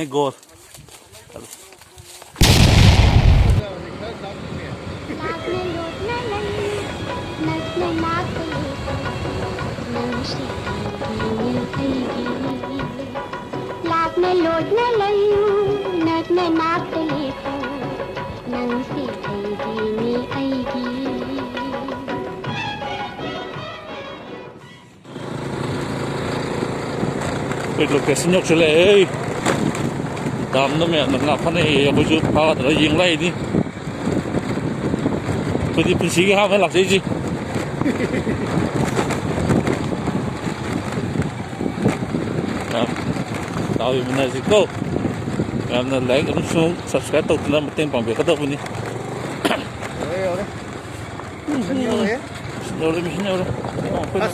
này gold cái location nhóc chơi lại đam nó mẹ nó ngáp phát này bây giờ phá nóยิงไล่đi bây giờเป็นสีห้ามไม่หลักใจจีtao thì mình là gì cô em là lấy cái nút xuống subscribe tao là một tên bằng việc cái đâu này nhiều đấy mình nhiều đấy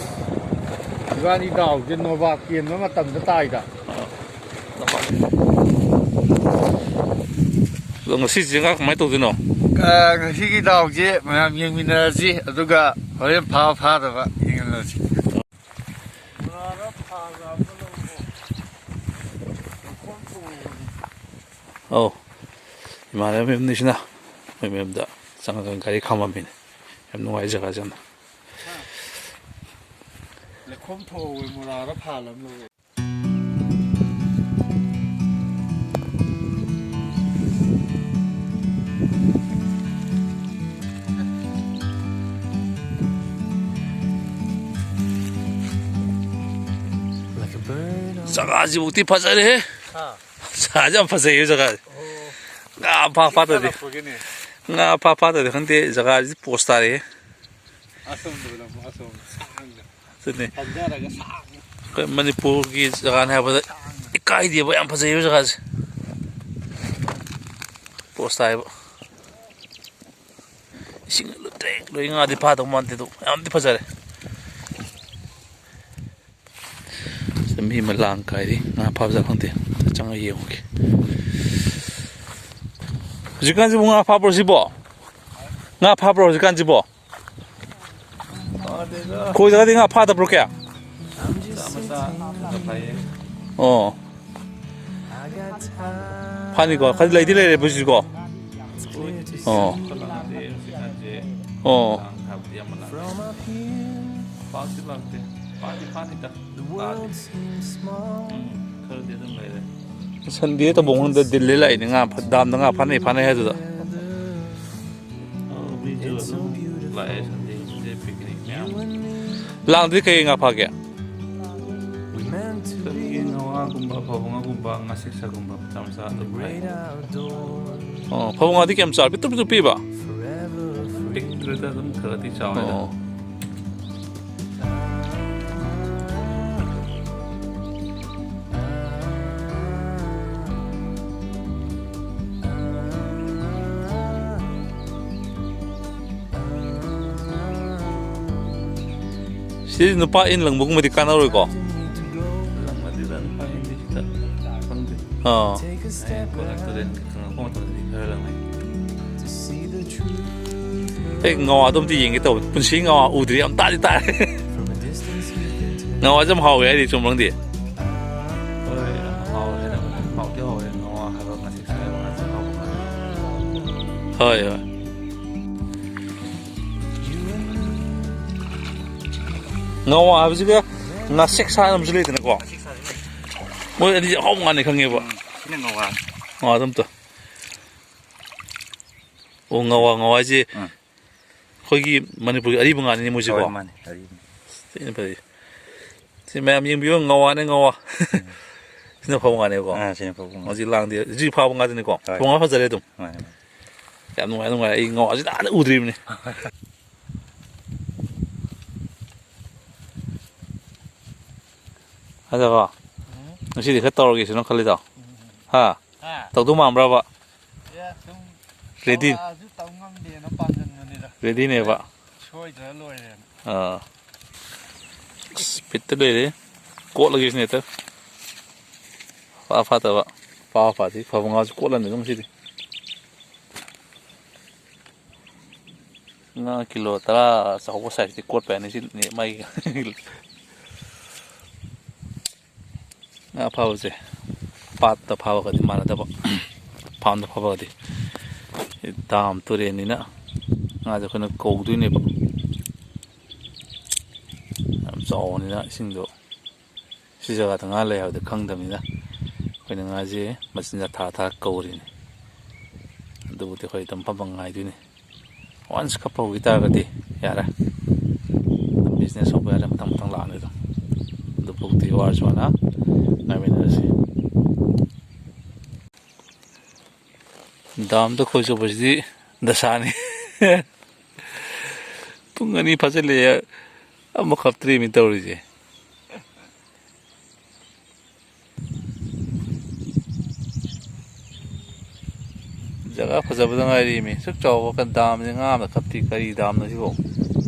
ra đi đào trên nồi bạc tiền nó mà tầm cái tài cả rồi ngasi gì các máy tàu thế nào ngasi cái đào chứ mà mình là gì rồi cả hồi phá được vậy nhưng là gì mà em đi nào em đã sang cái cái khăm mình em nói gì cả chẳng là không thô với một là nó phá lắm luôn 자가 아직 어디 파자래? 자자 파세요 자가. 나 파파도 돼. 나 파파도 돼. 근데 자가 아직 포스타래. 아솜도라 아솜. 네. 그 머니푸르기 자가 해보다 이까이디 뭐 안 파세요 자가. 포스타에 싱글로 땡 로잉아디 파도만데도 안디 파자래. mi mà lang cái đi ngã phá ra không thể chẳng ai yêu kì chỉ cần gì mua ngã phá bro gì bỏ ngã phá bro chỉ cần gì bỏ coi ra đi ngã phá được bro kìa phá đi coi cái lấy đi lấy bớt gì coi sân địa tao bùng hơn Delhi lại những ngà đam nó ngà phán này hết rồi lang đi cái ngà phá kìa phá ngà đi kem chảo biết tụt pi ba Jadi nupa in lang bung mati kana rồi ko. Ngò tôm thì cái tàu bún xí ngò u thì em ta đi ta. Ngò chấm hậu cái đi trong lăng đi. Thôi rồi. ngầu à bây giờ ngà sek sa làm gì đấy nè con, mới đi học ngành này không nghe vợ, ngầu tôm to, ngầu à gì, khoi cái Manipur ari bung ngành này mua gì con, thế này phải, thế mẹ mình biểu ngầu à thế nào học ngành này con, ở gì làng đi, gì học ngành này con, học ngành phải dễ đúng, em nói ngầu à gì đã ưu điểm này. Ada ka? Nasi di kata lagi senang kali tau. Ha? Tau tu mam berapa? Ready? Ready ni pak? Speed tu deh. Kot lagi sini tu. Apa tu pak? Apa sih? Apa ngau kot lah ni kamu sini. Nga kilo tara sahuk saya di kot pe ni sini mai. Ngã phao gì ꯄꯥꯠꯇ ꯐꯥꯕꯒꯗꯤ ꯃꯥꯟꯅꯗꯕ ꯐꯥꯝꯗ ꯐꯥꯕꯒꯗꯤ dam ꯇꯨꯔꯦꯟꯅꯤꯅ ꯉꯥꯁꯦ ꯑꯩꯈꯣꯏꯅ ꯀꯧꯗꯣꯏꯅꯦꯕ ꯌꯥꯝ ꯆꯥꯎꯕꯅꯤꯅ ꯏꯁꯤꯡꯗꯣ ꯁꯤ ꯖꯒꯥꯗ ꯉꯥ ꯂꯩ ꯍꯥꯏꯕꯗꯤ ꯈꯪꯗꯕꯅꯤꯅ ꯑꯩꯈꯣꯏꯅ ꯉꯥꯁꯦ ꯃꯆꯤꯟꯖꯥꯛ ꯊꯥꯔ ꯀꯧꯔꯤꯅꯤ ꯑꯗꯨꯕꯨꯗꯤ ꯑꯩꯈꯣꯏ ꯑꯗꯨꯝ ꯐꯝꯐꯝ ꯉꯥꯏꯗꯣꯏꯅꯤ ꯋꯥꯟꯁ ꯈꯞꯄ ꯍꯧꯈꯤ ꯇꯥꯔꯒꯗꯤ ꯌꯥꯔꯦ ꯕꯤꯖꯤꯅꯦꯁ ꯍꯧꯕ ꯌꯥꯔꯦ ꯃꯊꯪ ꯃꯊꯪ ꯂꯥꯛꯑꯅꯤ ꯑꯗꯨꯝ ꯑꯗꯨꯐꯥꯎꯗꯤ ꯋꯥꯔꯁꯨ ꯋꯥꯅ ꯉꯥꯏꯃꯤꯟꯅꯔꯁꯤ ꯗꯥꯝꯗ ꯈꯣꯏ ꯆꯣꯞꯄꯁꯤꯗꯤ ꯗꯁꯥꯅꯤ ꯄꯨꯡ 2 ꯐꯥꯖꯤꯜꯂꯛꯑꯦ ꯑꯃ ꯈꯞꯇ꯭ꯔꯤꯃꯤ ꯇꯧꯔꯤꯁꯦ ꯖꯒꯥ ꯐꯖꯕꯗ ꯉꯥꯏꯔꯤꯃꯤ ꯁꯨꯛ ꯆꯥꯎꯕ ꯗꯥꯝꯁꯦ ꯉꯥ ꯑꯃ ꯈꯞꯇꯤ ꯀꯔꯤ ꯗꯥꯝꯅꯣ ꯁꯤꯕꯣ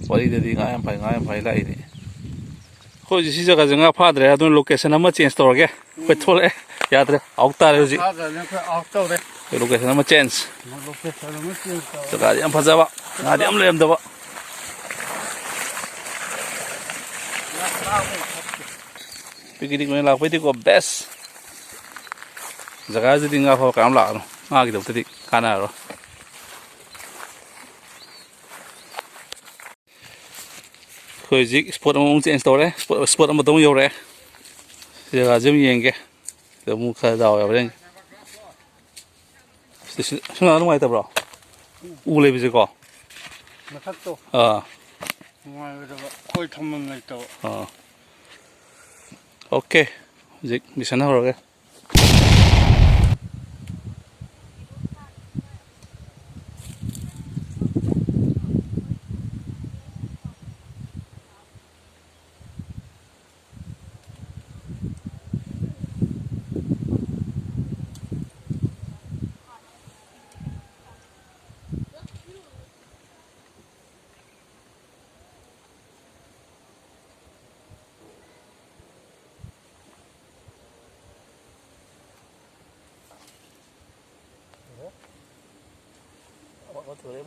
ꯋꯥꯔꯤꯗꯗꯤ ꯉꯥ ꯌꯥꯝ ꯐꯩ ꯂꯥꯛꯏꯅꯤ ꯑꯩꯈꯣꯏ ꯁꯤ ꯖꯒꯥꯁꯦ ꯉꯥ ꯐꯥꯗ꯭ꯔꯦ ꯑꯗꯨꯅ ꯂꯣꯀꯦꯁꯟ ꯑꯃ ꯆꯦꯟꯖ ꯇꯧꯔꯒꯦ ꯑꯩꯈꯣꯏ ꯊꯣꯛꯂꯛꯑꯦ ꯌꯥꯗ꯭ꯔꯦ ꯑꯥꯎꯠ ꯇꯥꯔꯦ ꯍꯧꯖꯤꯛ ꯂꯣꯀꯦꯁꯟ ꯑꯃ ꯆꯦꯟꯖ ꯖꯒꯥꯗꯤ ꯌꯥꯝ ꯐꯖꯕ ꯉꯥꯗꯤ ꯌꯥꯝ ꯂꯩꯔꯝꯗꯕ ꯄꯤꯛꯅꯤꯛ ꯑꯣꯏꯅ ꯂꯥꯛꯄꯩꯗꯤꯀꯣ ꯕꯦꯁ ꯖꯒꯥꯁꯤꯗꯤ ꯉꯥ ꯐꯥꯕ ꯀꯌꯥꯝ ꯂꯥꯛꯑꯅꯣ ꯉꯥꯒꯤꯗꯃꯛꯇꯗꯤ ꯀꯥꯟꯅꯔꯔꯣꯏ ꯑꯩꯈꯣꯏ ꯍꯧꯖꯤꯛ ꯏꯁꯄꯣꯠ ꯑꯃꯃꯨꯛ ꯆꯦꯟꯖ ꯇꯧꯔꯦ ꯏꯁꯄꯣꯠ ꯑꯃꯗ ꯑꯃꯨꯛ ꯌꯧꯔꯛꯑꯦ ꯖꯒꯥꯁꯦ ꯑꯃꯨꯛ ꯌꯦꯡꯒꯦ ꯑꯗ ꯑꯃꯨꯛ ꯈꯔ ꯗꯥꯎ ꯌꯥꯕ꯭ꯔꯥ ꯌꯦꯡꯒꯦ ꯁꯨꯝ ꯅꯨꯡꯉꯥꯏꯇꯕ꯭ꯔꯣ ꯎ ꯂꯩꯕꯁꯦꯀꯣ ꯃꯊꯛꯇꯣ ꯑꯥ ꯅꯨꯡꯉꯥꯏꯔꯣꯏꯗꯕ ꯈꯣꯏ ꯊꯝꯐꯝ ꯂꯩꯇꯕ ꯑꯣꯀꯦ ꯍꯧꯖꯤꯛ ꯃꯤꯁꯟ ꯍꯧꯔꯒꯦ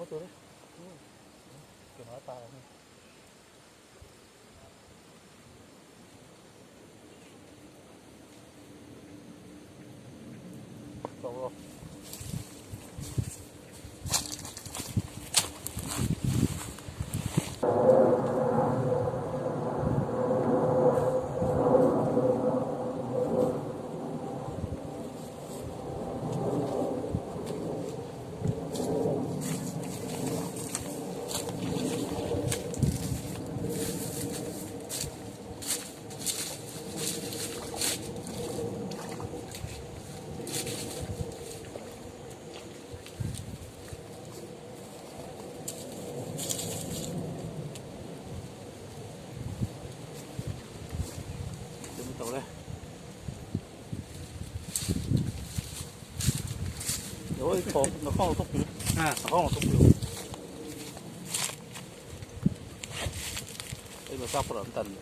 Motor. Kenapa ini? Allah. Ôi, nó không thúc được. Nó không thúc được. Đây là sắp rồi tần.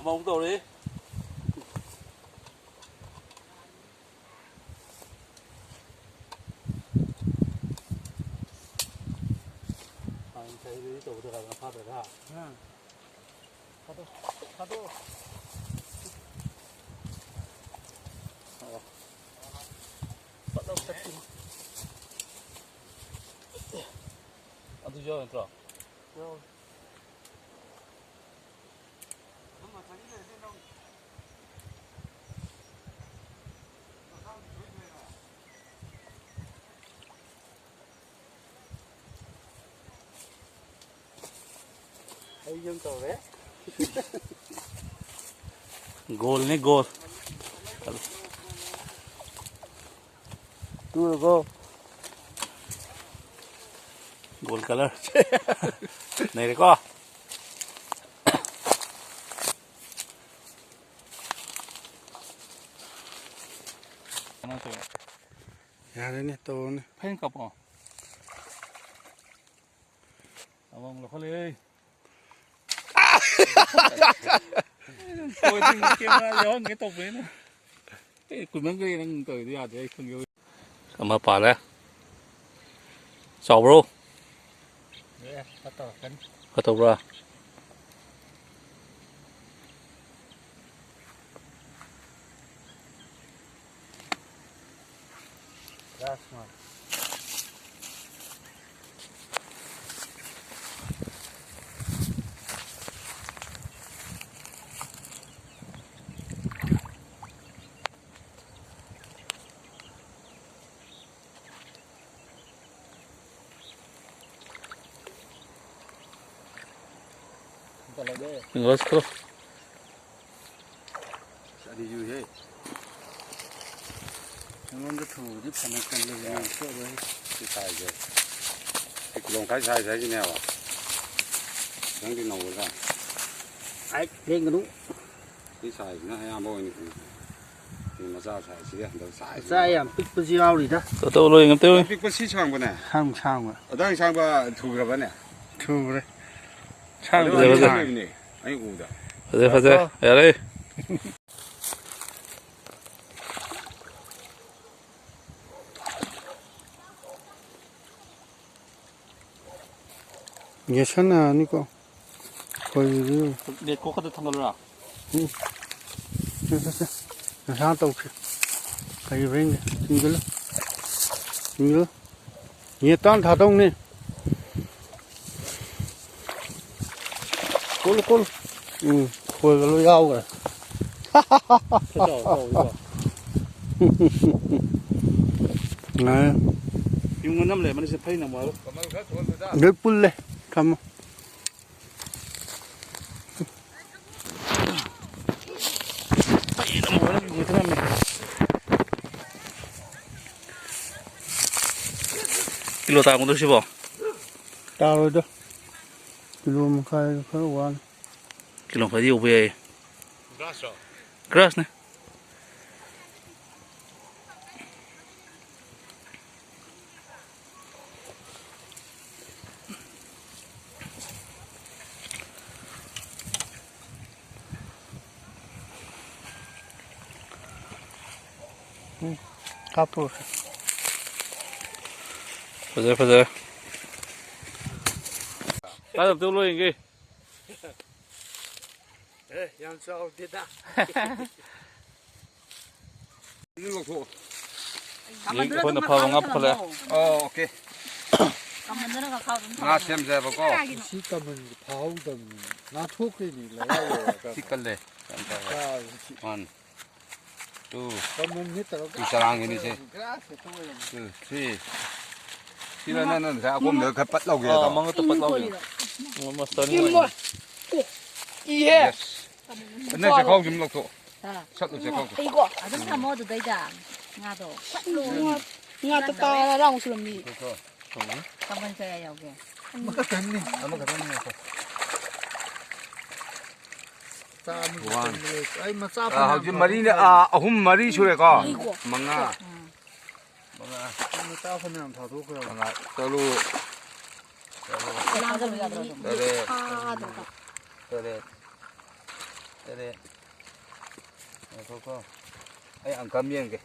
Mong tàu đi. Anh thấy đi tàu được là phát được ha. Phát đâu. Bắt đầu cắt đi. Anh tu cho anh trò. Goal ni goal. Tu go. Gold color. Này có. Ya đây nè, to nè. Phên cặp à? Vâng, là khó lên. Tôi thì kêu ra gió cái tục đấy nữa. Cái quần măng cái đang tới đi à thì không yêu. Mà phải đấy. Sao bro? Đấy, bắt đầu cân. Bắt đầu ra. Ra mà. Đừng có sốt. Sẽ đi vui hết. Nó thủ giúp phần nó cần lên sữa với cái xài rồi. Cái lồng cái xài thế nào à? Đang đi nấu ra. Ai lên cái đúng. Cái xài nó hay ăn bôi này. Thì mà sao xài chỉ là đầu xài. Xài à, bích bích rau đi đó. Tôi lôi ngắm tôi. Bích bích xí sang bên này. Sang mà. Ở đây sang ba thủ ra bên này. Thủ rồi. Sang rồi rồi. Anh ngủ đó. Phải rồi. Ở đây. 괜찮아, 니까. 거기 내 코카도 탄 걸로. 응. 됐어. 상도 없이. 거기 왜 이걸로? 이거. 얘 땅 다 동네. 꼴. 응. 거기로 야오가. 네. Yung nam le, manis pay na mo. 몇 불래? 가만. Pay na mo lang dito namin. Kilo ta mo to sibo. 따로 줘. 그러면 가야 와. Kilo pa di ubay. Grass ne. 앞으로. Fazer. Tá teu lôi kì. 양쪽 됐다. 이거 고. Koi na phaba ngap phale. 오케이. 나 샘제 보고. 시까면 바우던 나 초크니 라요. 시끌래. 원. 두. 이 사랑이 이제. 그, 시. 시라는 자고 몇 bắt đầu kìa. Mang to pat law. Mà stone mo. 예. 근데 제 거기 좀 넣고. 샷도 제 거기. 이거 아줌 다 먹어도 되자. 나도. 나도 따라랑 수름이. 그래서 한번 줘야 여기. 아무가 됐네. 아무가 됐네. hầu mari nè ahum mari sure가 mga tao phần nào thảo thuốc rồi mga tolu tere thôi ai ăn cơm miếng kì